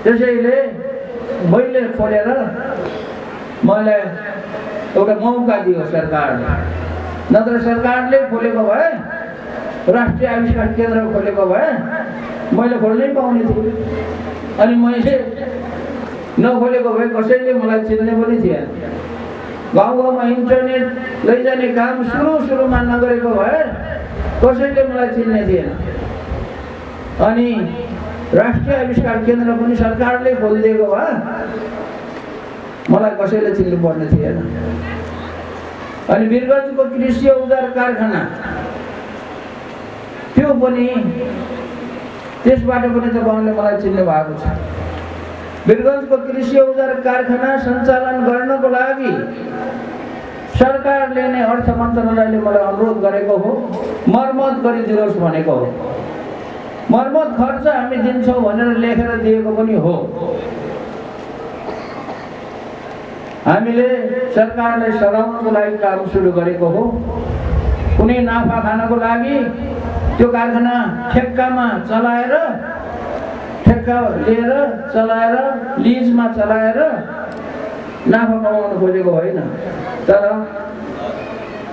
त्यसैले मैले खोलेर मलाई एउटा मौका दियो सरकारले, नत्र सरकारले खोलेको भए, राष्ट्रिय आविष्कार केन्द्र खोलेको भए मैले खोल्नै पाउने थिएँ। अनि मैले नखोलेको भए कसैले मलाई चिन्ने पनि थिएन। गाउँ गाउँमा इन्टरनेट लैजाने काम सुरुमा नगरेको भए कसैले मलाई चिन्ने थिएन। अनि राष्ट्रिय आविष्कार केन्द्र पनि सरकारले खोलिदिएको भए मलाई कसैले चिन्नु पर्ने थिएन। अनि वीरगञ्जको कृषि औजार कारखाना त्यो पनि, त्यसबाट पनि तपाईहरुले मलाई चिन्नु भएको छ। वीरगञ्जको कृषि औजार कारखाना सञ्चालन गर्नको लागि सरकारले नै अर्थ मन्त्रालयले मलाई अनुरोध गरेको हो, मर्मत गरिदिनुहोस् भनेको हो। मर्मत खर्च हामी दिन्छौँ भनेर लेखेर दिएको पनि हो। हामीले सरकारलाई सघाउनको लागि काम सुरु गरेको हो। कुनै नाफा खानको लागि त्यो कारखाना ठेक्कामा चलाएर, ठेक्का लिएर चलाएर, लिजमा चलाएर नाफा कमाउन खोजेको होइन। तर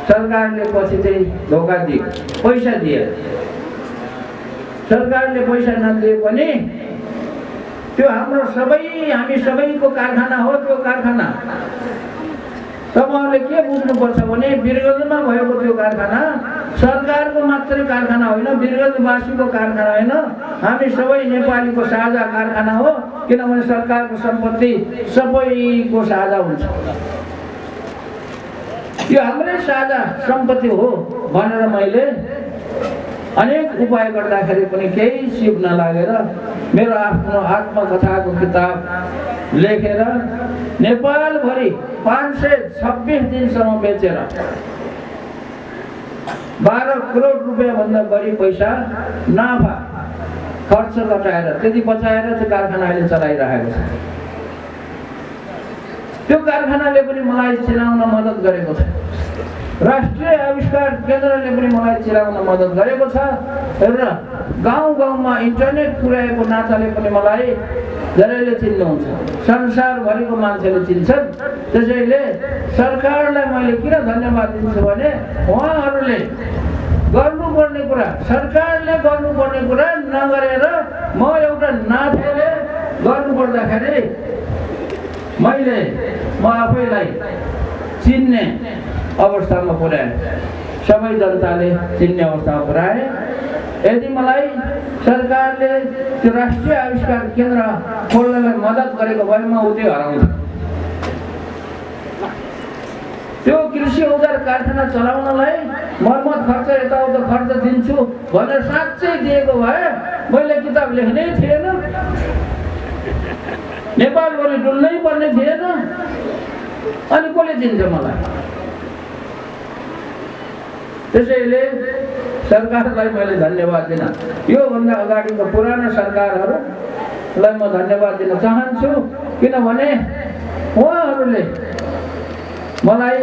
सरकारले पछि चाहिँ धोका दियो, पैसा दिए। सरकारले पैसा नदिए पनि त्यो हाम्रो हामी सबैको कारखाना हो। त्यो कारखाना तपाईहरुले के बुझ्नुपर्छ भने वीरगञ्जमा भएको त्यो कारखाना सरकारको मात्रै कारखाना होइन, वीरगञ्जवासीको कारखाना होइन, हामी सबै नेपालीको साझा कारखाना हो। किनभने सरकारको सम्पत्ति सबैको साझा हुन्छ। यो हाम्रै साझा सम्पत्ति हो भनेर मैले अनेक उपाय गर्दाखेरि पनि केही सिप नलागेर मेरो आफ्नो आत्मकथाको किताब लेखेर नेपालभरि 526 दिनसम्म बेचेर 12 करोड रुपैयाँ भन्दा बढी पैसा नाफा खर्च घटाएर त्यति बचाएर त्यो कारखाना अहिले चलाइरहेको छ। त्यो कारखानाले पनि मलाई चिनाउन मद्दत गरेको छ। राष्ट्रिय आविष्कार केन्द्रले पनि मलाई चिनाउन मद्दत गरेको छ र गाउँ गाउँमा इन्टरनेट पुर्याएको नाताले पनि मलाई धेरैले चिन्नुहुन्छ, संसारभरिको मान्छेले चिन्छन्। त्यसैले सरकारलाई मैले किन धन्यवाद दिन्छु भने उहाँहरूले गर्नुपर्ने कुरा, सरकारले गर्नुपर्ने कुरा नगरेर म एउटा नाथेले गर्नुपर्दाखेरि म आफैलाई चिन्ने अवस्थामा पुर्याए, सबै जनताले चिन्ने अवस्थामा पुर्याए। यदि मलाई सरकारले त्यो राष्ट्रिय आविष्कार केन्द्र खोल्नलाई मद्दत गरेको भए म उतै हराउँथे। त्यो कृषि औजार कारखाना चलाउनलाई मर्मत खर्च यताउता खर्च दिन्छु भनेर साँच्चै दिएको भए मैले किताब लेख्नै थिएन, नेपालभरि डुल्नै पर्ने थिएन। अनि कसले चिन्छ मलाई? त्यसैले सरकारलाई मैले धन्यवाद दिन, यो भन्दा अगाडिको पुराना सरकारहरूलाई म धन्यवाद दिन चाहन्छु। किनभने उहाँहरूले मलाई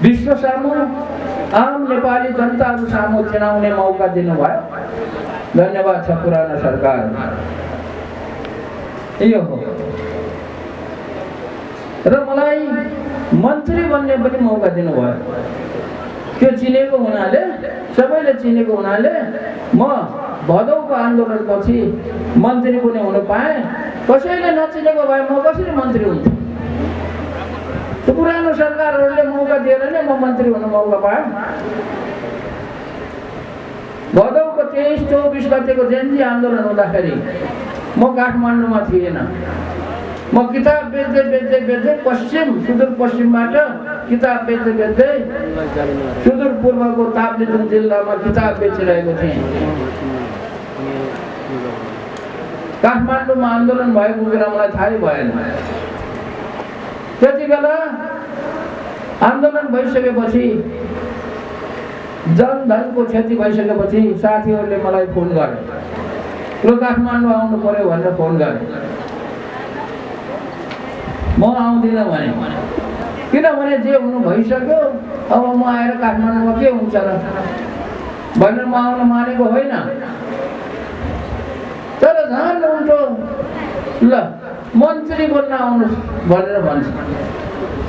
विश्व सामु, आम नेपाली जनताहरू सामु चिनाउने मौका दिनुभयो। धन्यवाद छ पुराना सरकार। यो हो। र मलाई मन्त्री बन्ने पनि मौका दिनुभयो। त्यो चिनेको हुनाले, सबैले चिनेको हुनाले म भदौको आन्दोलनपछि मन्त्री पनि हुन पाएँ। कसैले नचिनेको भए म कसरी मन्त्री हुन्थेँ? त्यो पुरानो सरकारहरूले मौका दिएर नै म मन्त्री हुन मौका पाएँ। भदौको 23-24 गतेको जेन्जी आन्दोलन हुँदाखेरि म काठमाडौँमा थिएन। म किताब बेच्दै सुदूर पश्चिमबाट किताब बेच्दै सुदूर पूर्वको ताप्लेजुङ जिल्लामा किताब बेचिरहेको थिएँ। काठमाडौँमा आन्दोलन भएको कुरा मलाई थाहै भएन। त्यति बेला आन्दोलन भइसकेपछि, जनधनको क्षति भइसकेपछि साथीहरूले मलाई फोन गरे, ल काठमाडौँ आउनु पर्यो भनेर फोन गरे। म आउँदिनँ भने, किनभने जे हुनु भइसक्यो, अब म आएर काठमाडौँमा के हुन्छ र भनेर म आउन मानेको होइन। तर झन् उल्टो ल मन्त्री बन्न आउनुहोस् भनेर भन्छ।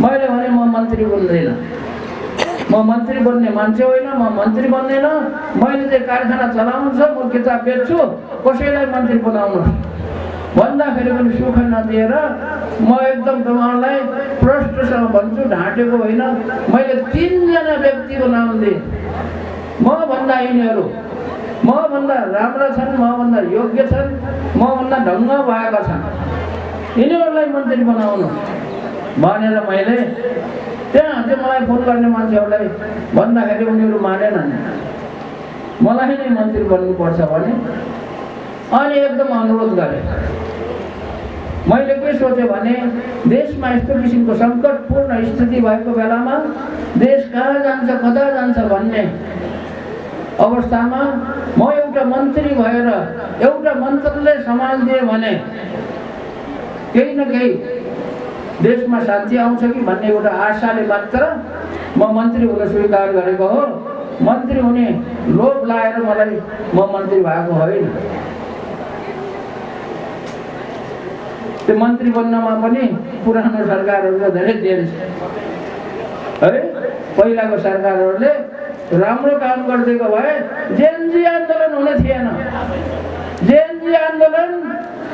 मैले भने म मन्त्री बन्दैन, म मन्त्री बन्ने मान्छे होइन, म मन्त्री बन्दैन। मैले चाहिँ कारखाना चलाउँछु, म किताब बेच्छु, कसैलाई मन्त्री बनाउनुहोस् भन्दाखेरि पनि सुख नदिएर म एकदम तपाईँहरूलाई प्रष्टसँग भन्छु, ढाँटेको होइन। मैले 3 जना व्यक्तिको नाम दिएँ। मभन्दा यिनीहरू मभन्दा राम्रा छन्, मभन्दा योग्य छन्, मभन्दा ढङ्ग भएका छन्, यिनीहरूलाई मन्त्री बनाउनु भनेर मैले त्यहाँ चाहिँ मलाई फोन गर्ने मान्छेहरूलाई भन्दाखेरि उनीहरू मानेनन्। मलाई नै मन्त्री बन्नुपर्छ भने अनि एकदम अनुरोध गरेँ। मैले के सोचेँ भने देशमा यस्तो किसिमको सङ्कटपूर्ण स्थिति भएको बेलामा देश कहाँ जान्छ कता जान्छ भन्ने अवस्थामा म एउटा मन्त्री भएर एउटा मन्त्रीले सम्हालिदिएँ भने केही न केही देशमा शान्ति आउँछ कि भन्ने एउटा आशाले मात्र म मन्त्री हुन स्वीकार गरेको हो। मन्त्री हुने लोभ लाएर मलाई म मन्त्री भएको होइन। त्यो मन्त्री बन्नमा पनि पुरानो सरकारहरूको धेरै देन छ है। पहिलाको सरकारहरूले राम्रो काम गरिदिएको भए जेएनजी आन्दोलन हुने थिएन। जेएनजी आन्दोलन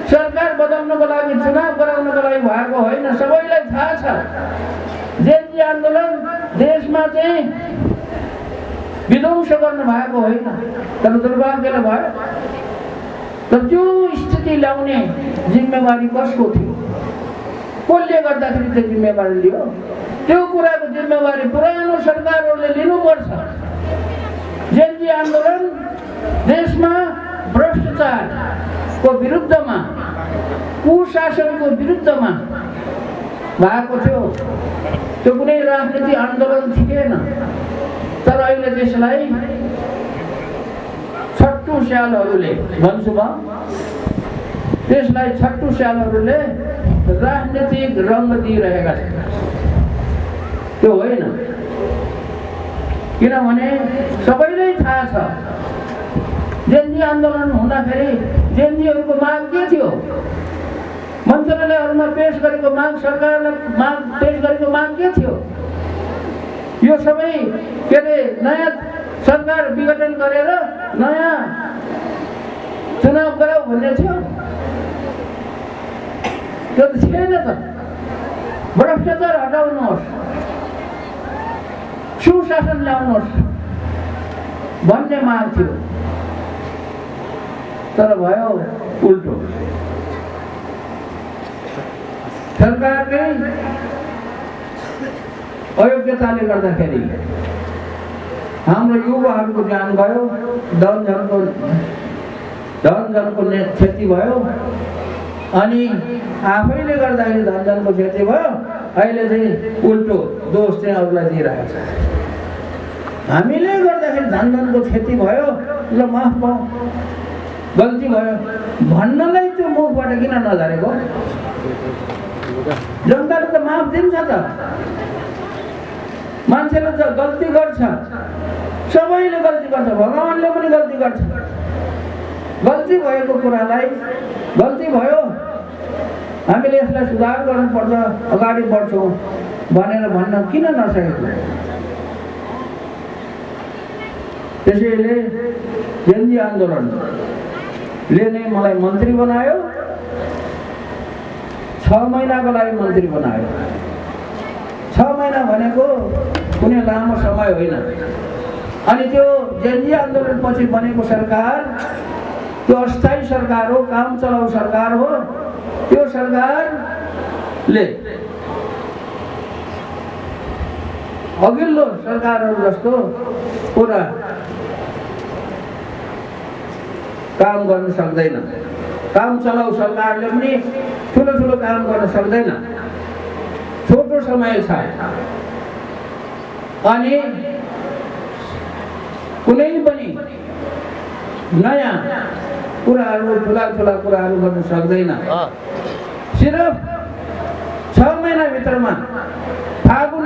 सरकार बदल्नको लागि, चुनाव गराउनको लागि भएको होइन, सबैलाई थाहा छ। जेएनजी आन्दोलन देशमा चाहिँ विध्वंस गर्न भएको होइन, तर दुर्भाग्यले भयो। तर त्यो स्थिति ल्याउने जिम्मेवारी कसको थियो? कसले गर्दाखेरि त्यो जिम्मेवारी लियो? त्यो कुराको जिम्मेवारी पुरानो सरकारहरूले लिनुपर्छ। जेएनजी आन्दोलन देशमा भ्रष्टाचारको विरुद्धमा, कुशासनको विरुद्धमा भएको थियो। त्यो कुनै राजनीतिक आन्दोलन थिएन। तर अहिले त्यसलाई छट्टु स्यालहरूले, भन्छु म, त्यसलाई छट्टु स्यालहरूले राजनीतिक रङ दिइरहेका छन्। त्यो होइन, किनभने सबैलाई थाहा छ जेएनजी आन्दोलन हुँदाखेरि जेएनजीहरूको माग के थियो? मन्त्रालयहरूमा पेश गरेको माग, सरकारले पेश गरेको माग के थियो? यो सबै के अरे नयाँ सरकार विघटन गरेर नयाँ चुनाव गराऊ भन्ने थियो? त्यो त थिएन त। भ्रष्टाचार हटाउनुहोस्, सुशासन ल्याउनुहोस् भन्ने माग थियो। तर भयो उल्टो। सरकारकै अयोग्यताले गर्दाखेरि हाम्रो युवाहरूको ज्यान गयो, धनजनको क्षति भयो। अनि आफैले गर्दाखेरि धनजनको क्षति भयो। अहिले चाहिँ उल्टो दोष चाहिँ अरूलाई दिइरहेको छ। हामीले गर्दाखेरि धनजनको क्षति भयो, ल माफ पाऊ, गल्ती भयो भन्नलाई त्यो मुखबाट किन नझरेको? जनताले त माफ दिन्छ त। मान्छेले त गल्ती गर्छ, सबैले गल्ती गर्छ, भगवानले पनि गल्ती गर्छ। गल्ती भएको कुरालाई गल्ती भयो, हामीले यसलाई सुधार गर्नुपर्छ, अगाडि बढ्छौँ भनेर भन्न किन नसकेको? त्यसैले जेएनजी आन्दोलनले नै मलाई मन्त्री बनायो। 6 महिनाको लागि मन्त्री बनायो। 6 महिना भनेको कुनै लामो समय होइन। अनि त्यो जेएनजी आन्दोलन पछि बनेको सरकार त्यो अस्थायी सरकार हो, काम चलाउ सरकार हो। त्यो सरकारले अघिल्लो सरकारहरू जस्तो पुरा काम गर्न सक्दैन। काम चलाउ सरकारले पनि ठुलो ठुलो काम गर्न सक्दैन, छोटो समय छ। अनि कुनै पनि नयाँ कुराहरू, ठुला कुराहरू गर्न सक्दैन। सिर्फ 6 महिनाभित्रमा